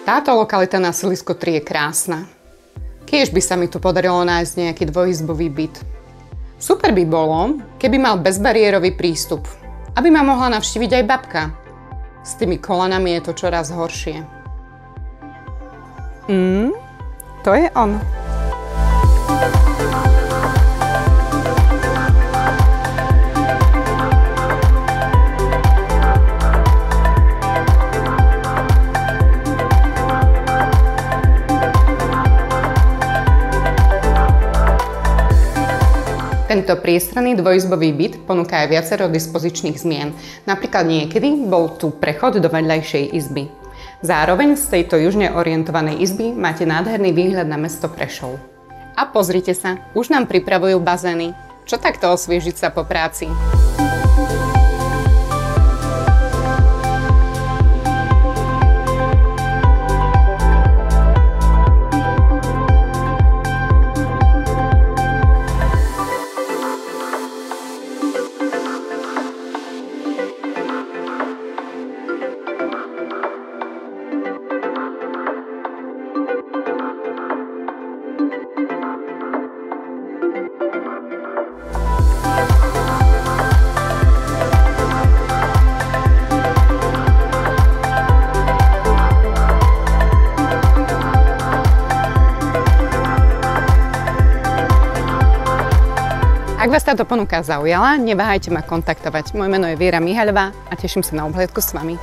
Táto lokalita na Silisko 3 je krásna. Kiež by sa mi tu podarilo nájsť nejaký dvojizbový byt. Super by bolo, keby mal bezbariérový prístup, aby ma mohla navštíviť aj babka. S tými kolenami je to čoraz horšie. To je on. Tento priestranný dvojizbový byt ponúka aj viacero dispozičných zmien. Napríklad niekedy bol tu prechod do vedľajšej izby. Zároveň z tejto južne orientovanej izby máte nádherný výhľad na mesto Prešov. A pozrite sa, už nám pripravujú bazény. Čo takto osviežiť sa po práci? Ak vás táto ponuka zaujala, neváhajte ma kontaktovať. Moje meno je Viera Mihaľová a teším sa na obhliadku s vami.